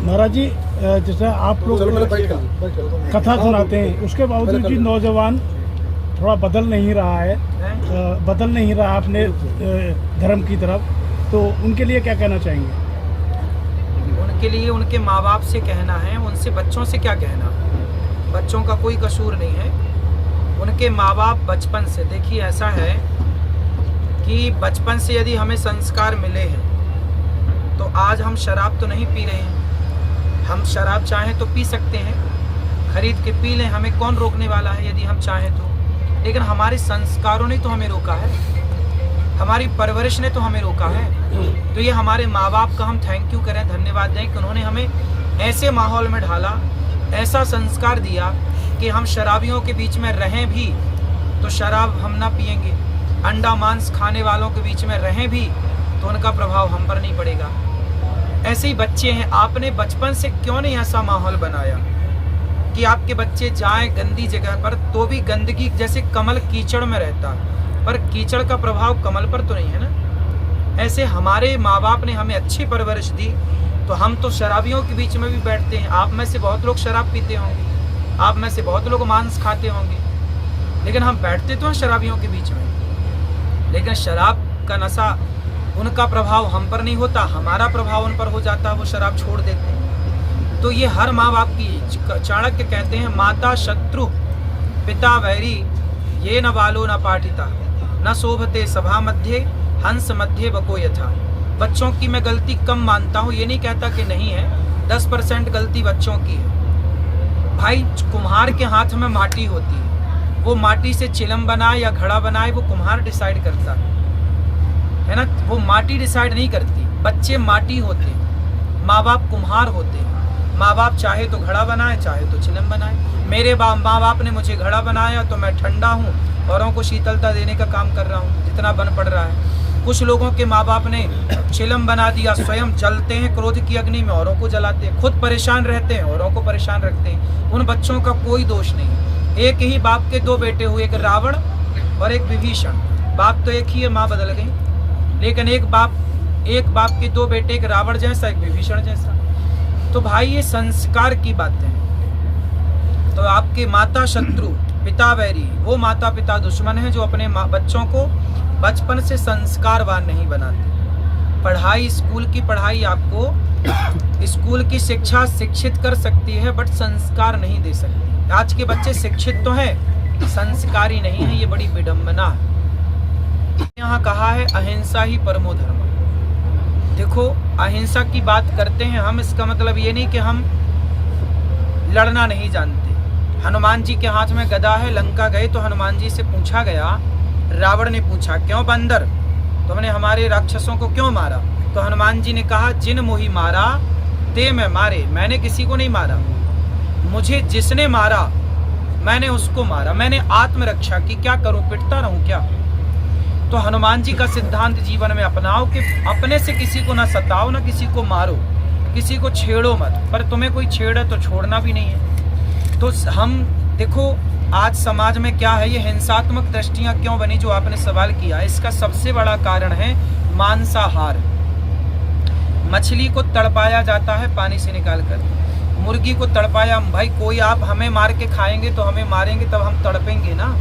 महाराज जी, जैसे आप लोग कथा सुनाते हैं, उसके बावजूद भी नौजवान थोड़ा बदल नहीं रहा अपने धर्म की तरफ, तो उनके लिए क्या कहना चाहेंगे? उनके लिए उनके माँ बाप से कहना है, उनसे बच्चों से क्या कहना। बच्चों का कोई कसूर नहीं है, उनके माँ बाप बचपन से, देखिए ऐसा है कि बचपन से यदि हमें संस्कार मिले हैं तो आज हम शराब तो नहीं पी रहे हैं। हम शराब चाहें तो पी सकते हैं, खरीद के पी लें, हमें कौन रोकने वाला है यदि हम चाहें तो। लेकिन हमारे संस्कारों ने तो हमें रोका है, हमारी परवरिश ने तो हमें रोका है। तो ये हमारे माँ बाप का हम थैंक यू करें, धन्यवाद दें कि उन्होंने हमें ऐसे माहौल में ढाला, ऐसा संस्कार दिया कि हम शराबियों के बीच में रहें भी तो शराब हम ना पिएंगे, अंडा मांस खाने वालों के बीच में रहें भी तो उनका प्रभाव हम पर नहीं पड़ेगा। ऐसे ही बच्चे हैं, आपने बचपन से क्यों नहीं ऐसा माहौल बनाया कि आपके बच्चे जाएं गंदी जगह पर तो भी गंदगी, जैसे कमल कीचड़ में रहता पर कीचड़ का प्रभाव कमल पर तो नहीं है ना। ऐसे हमारे माँ बाप ने हमें अच्छी परवरिश दी तो हम तो शराबियों के बीच में भी बैठते हैं। आप में से बहुत लोग शराब पीते होंगे, आप में से बहुत लोग मांस खाते होंगे, लेकिन हम बैठते तो हैं शराबियों के बीच में। लेकिन शराब का नशा, उनका प्रभाव हम पर नहीं होता, हमारा प्रभाव उन पर हो जाता, वो शराब छोड़ देते हैं। तो ये हर माँ बाप की, चाणक्य कहते हैं माता शत्रु पिता वैरी ये न बालो न पाठिता न शोभते सभा मध्य हंस मध्य बको यथा। बच्चों की मैं गलती कम मानता हूँ, ये नहीं कहता कि नहीं है, 10% गलती बच्चों की है। भाई कुम्हार के हाथ में माटी होती है, वो माटी से चिलम बनाए या घड़ा बनाए वो कुम्हार डिसाइड करता है ना, वो माटी डिसाइड नहीं करती। बच्चे माटी होते हैं, माँ बाप कुम्हार होते हैं। माँ बाप चाहे तो घड़ा बनाए, चाहे तो चिलम बनाए। मेरे माँ बाप ने मुझे घड़ा बनाया तो मैं ठंडा हूँ, औरों को शीतलता देने का काम कर रहा हूँ जितना बन पड़ रहा है। कुछ लोगों के माँ बाप ने चिलम बना दिया, स्वयं जलते हैं क्रोध की अग्नि में, औरों को जलाते हैं, खुद परेशान रहते हैं, औरों को परेशान रखते हैं। उन बच्चों का कोई दोष नहीं। एक ही बाप के दो बेटे हुए, एक रावण और एक विभीषण। बाप तो एक ही है, माँ बदल गई, लेकिन एक बाप के दो बेटे, एक रावण जैसा एक विभीषण जैसा। तो भाई ये संस्कार की बातें हैं। तो आपके माता शत्रु पिता वैरी, वो माता पिता दुश्मन है जो अपने बच्चों को बचपन से संस्कारवान नहीं बनाते। पढ़ाई, स्कूल की पढ़ाई आपको, स्कूल की शिक्षा शिक्षित कर सकती है बट संस्कार नहीं दे सकती। आज के बच्चे शिक्षित तो हैं, संस्कारी नहीं है, ये बड़ी विडंबना है। यहाँ कहा है अहिंसा ही परमो धर्म। देखो अहिंसा की बात करते हैं हम, इसका मतलब ये नहीं कि हम लड़ना नहीं जानते। हनुमान जी के हाथ में गदा है, लंका गए तो हनुमान जी से पूछा गया, रावण ने पूछा क्यों बंदर, तुमने हमारे राक्षसों को क्यों मारा? तो हनुमान जी ने कहा जिन मोही मारा ते मैं मारे, मैंने किसी को नहीं मारा, मुझे जिसने मारा मैंने उसको मारा, मैंने आत्मरक्षा की, क्या करूं, पिटता रहूं क्या? तो हनुमान जी का सिद्धांत जीवन में अपनाओ कि अपने से किसी को ना सताओ, ना किसी को मारो, किसी को छेड़ो मत, पर तुम्हें कोई छेड़े तो छोड़ना भी नहीं है। तो हम देखो आज समाज में क्या है, ये हिंसात्मक दृष्टियां क्यों बनी जो आपने सवाल किया, इसका सबसे बड़ा कारण है मांसाहार। मछली को तड़पाया जाता है पानी से निकालकर, मुर्गी को तड़पाया, भाई कोई आप हमें मार के खाएंगे तो हमें मारेंगे तब हम तड़पेंगे ना।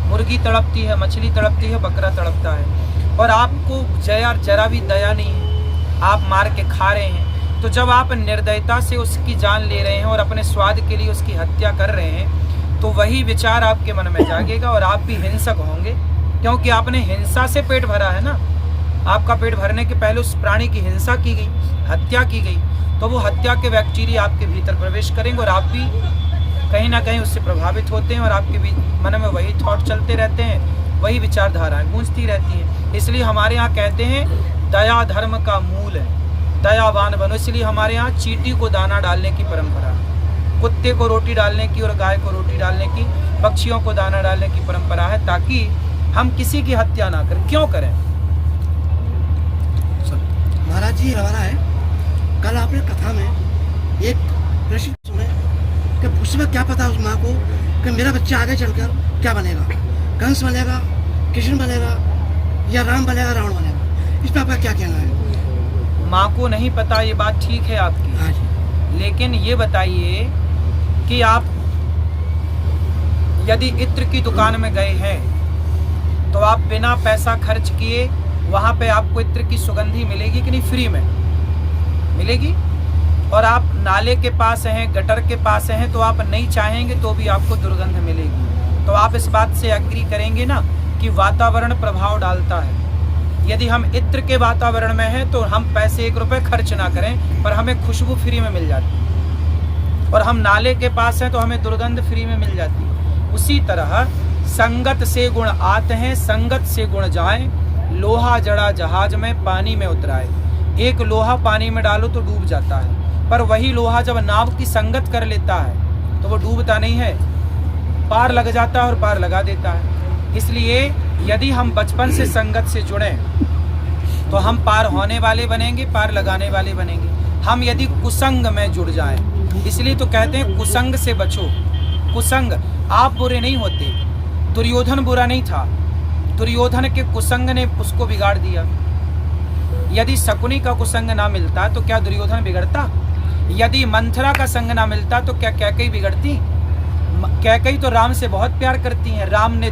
मुर्गी तड़पती है, मछली तड़पती है, बकरा तड़पता है, और आपको जरा भी दया नहीं है, आप मार के खा रहे हैं। तो जब आप निर्दयता से उसकी जान ले रहे हैं और अपने स्वाद के लिए उसकी हत्या कर रहे हैं, तो वही विचार आपके मन में जागेगा और आप भी हिंसक होंगे, क्योंकि आपने हिंसा से पेट भरा है ना। आपका पेट भरने के पहले उस प्राणी की हिंसा की गई, हत्या की गई, तो वो हत्या के बैक्टीरिया आपके भीतर प्रवेश करेंगे और आप भी कहीं ना कहीं उससे प्रभावित होते हैं और आपके मन में वही थॉट चलते रहते हैं, वही विचारधाराएं गूंजती रहती हैं। इसलिए हमारे यहाँ कहते हैं दया धर्म का मूल है, दयावान बनो। इसलिए हमारे यहाँ चींटी को दाना डालने की परंपरा, कुत्ते को रोटी डालने की और गाय को रोटी डालने की, पक्षियों को दाना डालने की परंपरा है, ताकि हम किसी की हत्या ना करें। क्यों करें? महाराज जी हमारा है, कल आपने कथा में एक प्रश्न सुने कि उसमें क्या पता उस माँ को कि मेरा बच्चा आगे चलकर क्या बनेगा, कंस बनेगा, कृष्ण बनेगा, या राम बनेगा, रावण बनेगा। इस पर आपका क्या कहना है? माँ को नहीं पता, ये बात ठीक है आपकी। हाँ जी। लेकिन ये बताइए कि आप यदि इत्र की दुकान में गए हैं तो आप बिना पैसा खर्च किए वहाँ पे आपको इत्र की सुगंधी मिलेगी कि नहीं? फ्री में मिलेगी। और आप नाले के पास हैं, गटर के पास हैं, तो आप नहीं चाहेंगे तो भी आपको दुर्गंध मिलेगी। तो आप इस बात से एग्री करेंगे ना कि वातावरण प्रभाव डालता है। यदि हम इत्र के वातावरण में हैं तो हम पैसे 1 रुपए खर्च ना करें पर हमें खुशबू फ्री में मिल जाती है, और हम नाले के पास हैं तो हमें दुर्गंध फ्री में मिल जाती है। उसी तरह संगत से गुण आते हैं, संगत से गुण जाएं। लोहा जड़ा जहाज में पानी में उतराए। एक लोहा पानी में डालो तो डूब जाता है, पर वही लोहा जब नाव की संगत कर लेता है तो वो डूबता नहीं है, पार लग जाता है और पार लगा देता है। इसलिए यदि हम बचपन से संगत से जुड़ें तो हम पार होने वाले बनेंगे, पार लगाने वाले बनेंगे। हम यदि कुसंग में जुड़ जाएं, इसलिए तो कहते हैं कुसंग से बचो। कुसंग, आप बुरे नहीं होते, दुर्योधन बुरा नहीं था, दुर्योधन के कुसंग ने उसको बिगाड़ दिया। यदि शकुनी का कुसंग ना मिलता तो क्या दुर्योधन बिगड़ता? यदि मंथरा का संग ना मिलता तो क्या कैकेयी बिगड़ती? कैकेयी तो राम से बहुत प्यार करती हैं। राम ने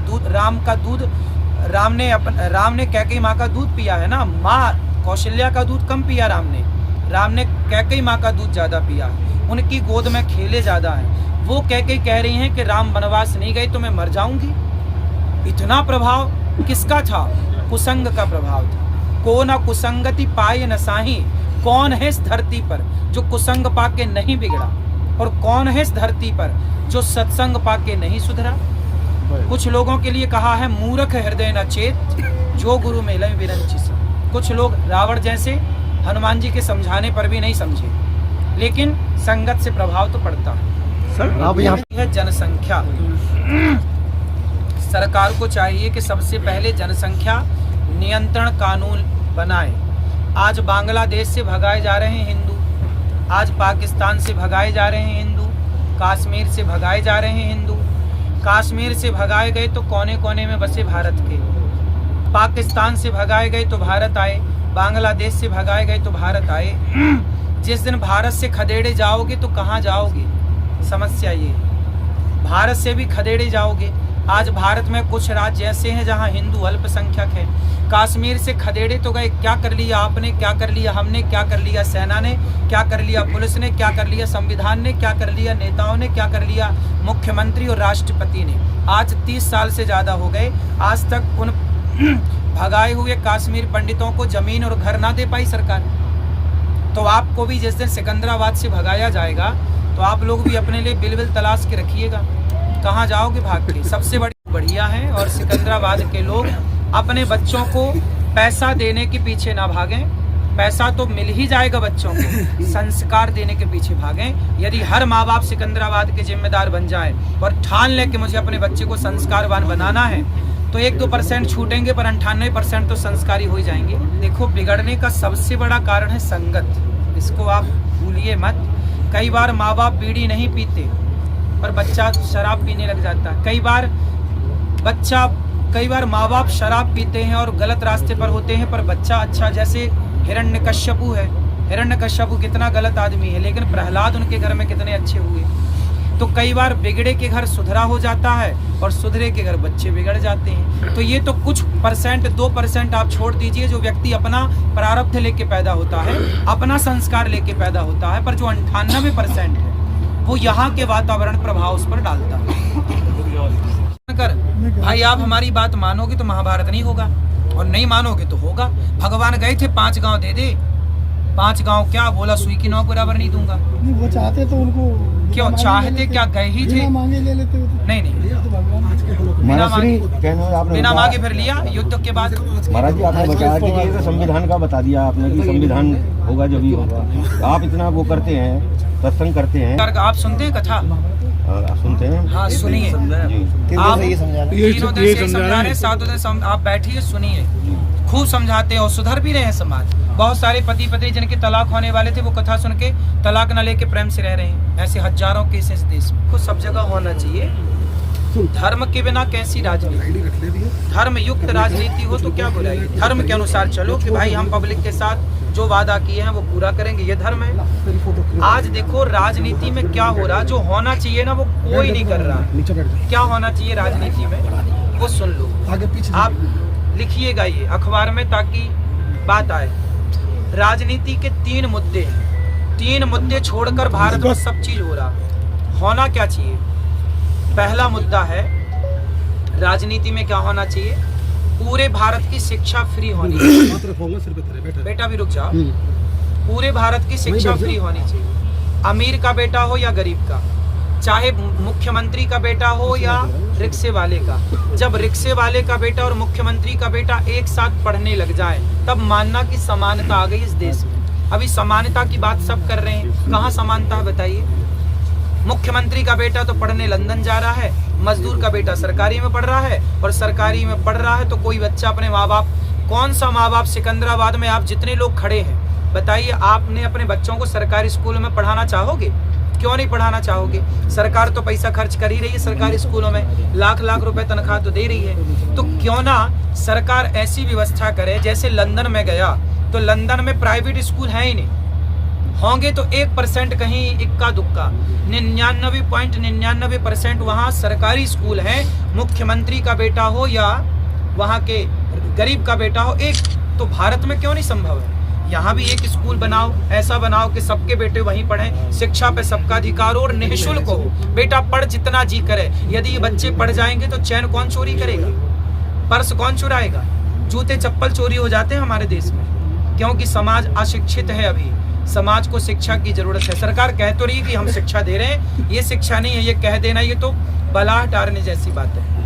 कैकेयी माँ का दूध पिया है ना, माँ कौशल्या का दूध कम पिया राम ने कैकेयी माँ का दूध ज्यादा पिया, उनकी गोद में खेले ज्यादा हैं। वो कैकेयी कह रही हैं कि राम वनवास नहीं गए तो मैं मर जाऊंगी। इतना प्रभाव किसका था? कुसंग का प्रभाव था। को न कुसंगति पाए न साही, कौन है इस धरती पर जो कुसंग पाके नहीं बिगड़ा, और कौन है इस धरती पर जो सत्संग पाके नहीं सुधरा। कुछ लोगों के लिए कहा है मूर्ख हृदय न चेत, जो गुरु मेले विरंचिस। कुछ लोग रावण जैसे हनुमान जी के समझाने पर भी नहीं समझे, लेकिन संगत से प्रभाव तो पड़ता है। सर आप यहाँ है जनसंख्या। सरकार को चाहिए कि सबसे पहले जनसंख्या नियंत्रण कानून बनाए। आज बांग्लादेश से भगाए जा रहे हैं हिंदू, आज पाकिस्तान से भगाए जा रहे हैं हिंदू, कश्मीर से भगाए जा रहे हैं हिंदू। कश्मीर से भगाए गए तो कोने कोने में बसे भारत के, पाकिस्तान से भगाए गए तो भारत आए, बांग्लादेश से भगाए गए तो भारत आए। जिस दिन भारत से खदेड़े जाओगे तो कहाँ जाओगे? समस्या ये, भारत से भी खदेड़े जाओगे। आज भारत में कुछ राज्य ऐसे हैं जहाँ हिंदू अल्पसंख्यक है। कश्मीर से खदेड़े तो गए, क्या कर लिया आपने, क्या कर लिया हमने, क्या कर लिया सेना ने, क्या कर लिया पुलिस ने, क्या कर लिया संविधान ने, क्या कर लिया नेताओं ने, क्या कर लिया मुख्यमंत्री और राष्ट्रपति ने। आज 30 साल से ज़्यादा हो गए, आज तक उन भगाए हुए कश्मीर पंडितों को जमीन और घर ना दे पाई सरकार। तो आपको भी जिस दिन सिकंदराबाद से भगाया जाएगा तो आप लोग भी अपने लिए बिल तलाश के रखिएगा, कहाँ जाओगे भाग के। सबसे बढ़िया है, और सिकंदराबाद के लोग अपने बच्चों को पैसा देने के पीछे ना भागें, पैसा तो मिल ही जाएगा बच्चों को, संस्कार देने के पीछे भागें। यदि हर माँ बाप सिकंदराबाद के जिम्मेदार बन जाएं और ठान ले कि मुझे अपने बच्चे को संस्कारवान बनाना है, तो 1-2% छूटेंगे पर 98% तो संस्कारी हो जाएंगे। देखो, बिगड़ने का सबसे बड़ा कारण है संगत, इसको आप भूलिए मत। कई बार माँ बाप बीड़ी नहीं पीते पर बच्चा शराब पीने लग जाता है। कई बार माँ बाप शराब पीते हैं और गलत रास्ते पर होते हैं पर बच्चा अच्छा, जैसे हिरण्यकश्यपु है। हिरण्यकश्यपु कितना गलत आदमी है, लेकिन प्रहलाद उनके घर में कितने अच्छे हुए। तो कई बार बिगड़े के घर सुधरा हो जाता है और सुधरे के घर बच्चे बिगड़ जाते हैं। तो ये तो कुछ परसेंट 2% आप छोड़ दीजिए जो व्यक्ति अपना प्रारब्ध लेके पैदा होता है, अपना संस्कार लेके पैदा होता है, पर जो 98% है वो यहाँ के वातावरण प्रभाव उस पर डालता है। भाई आप हमारी बात मानोगे तो महाभारत नहीं होगा, और नहीं मानोगे तो होगा। भगवान गए थे 5 गांव दे दे, 5 गांव क्या बोला, सुई की नौ बराबर नहीं दूंगा। वो चाहते तो उनको क्यों चाहते, क्या गए ही थे, मांगे ले लेते नहीं बिना मांगे फिर लिया युद्ध के बाद। महाराज जी आपने बताया कि ये तो संविधान का बता दिया आपने कि संविधान होगा जो भी होगा। आप इतना वो करते हैं, सत्संग करते हैं, आप सुनते हैं कथा? सुनते हैं। हाँ सुनिए, आप तीनों दिन से समझा रहे, 7 दिन आप बैठिए सुनिए, खूब समझाते हैं और सुधर भी रहे हैं समाज। बहुत सारे पति पत्नी जिनके तलाक होने वाले थे वो कथा सुन के तलाक न लेके प्रेम से रह रहे हैं। ऐसे हजारों केस इस देश में। को सब जगह होना चाहिए। धर्म के बिना कैसी राजनीति, धर्म युक्त राजनीति हो तो क्या बुराई। धर्म के अनुसार चलो कि भाई हम पब्लिक के साथ जो वादा किए हैं वो पूरा करेंगे, ये धर्म है। आज देखो राजनीति में क्या हो रहा, जो होना चाहिए ना वो कोई नहीं कर रहा। क्या होना चाहिए राजनीति में वो सुन लो, आप लिखिएगा ये अखबार में ताकि बात आए। राजनीति के 3 मुद्दे हैं, 3 मुद्दे छोड़कर भारत में सब चीज हो रहा। होना क्या चाहिए? पहला मुद्दा है राजनीति में क्या होना चाहिए, पूरे भारत की शिक्षा फ्री होनी चाहिए। बेटा भी रुक जाओ। पूरे भारत की शिक्षा फ्री होनी चाहिए, अमीर का बेटा हो या गरीब का, चाहे मुख्यमंत्री का बेटा हो या रिक्शे वाले का। जब रिक्शे वाले का बेटा और मुख्यमंत्री का बेटा एक साथ पढ़ने लग जाए तब मानना कि समानता आ गई इस देश में। अभी समानता की बात सब कर रहे हैं, कहाँ समानता है बताइए? मुख्यमंत्री का बेटा तो पढ़ने लंदन जा रहा है, मजदूर का बेटा सरकारी में पढ़ रहा है, और सरकारी में पढ़ रहा है तो कोई बच्चा अपने माँ बाप, कौन सा माँ बाप, सिकंदराबाद में आप जितने लोग खड़े हैं बताइए, आपने अपने बच्चों को सरकारी स्कूल में पढ़ाना चाहोगे? क्यों नहीं पढ़ाना चाहोगे? सरकार तो पैसा खर्च कर ही रही है सरकारी स्कूलों में, लाख लाख रुपए तनख्वाह तो दे रही है। तो क्यों ना सरकार ऐसी व्यवस्था करे, जैसे लंदन में गया तो लंदन में प्राइवेट स्कूल है ही नहीं, होंगे तो 1% कहीं इक्का दुक्का, 99.99% वहाँ सरकारी स्कूल है। मुख्यमंत्री का बेटा हो या वहाँ के गरीब का बेटा हो, एक तो भारत में क्यों नहीं संभव है? यहाँ भी एक स्कूल बनाओ, ऐसा बनाओ कि सबके बेटे वहीं पढ़ें, शिक्षा पे सबका अधिकार हो और निःशुल्क हो। बेटा पढ़ जितना जी करे। यदि ये बच्चे पढ़ जाएंगे तो चैन कौन चोरी करेगा, पर्स कौन चुराएगा? जूते चप्पल चोरी हो जाते हैं हमारे देश में, क्योंकि समाज अशिक्षित है। अभी समाज को शिक्षा की जरूरत है। सरकार कह तो रही है कि हम शिक्षा दे रहे हैं, ये शिक्षा नहीं है, ये कह देना ये तो बलाह टारने जैसी बात है।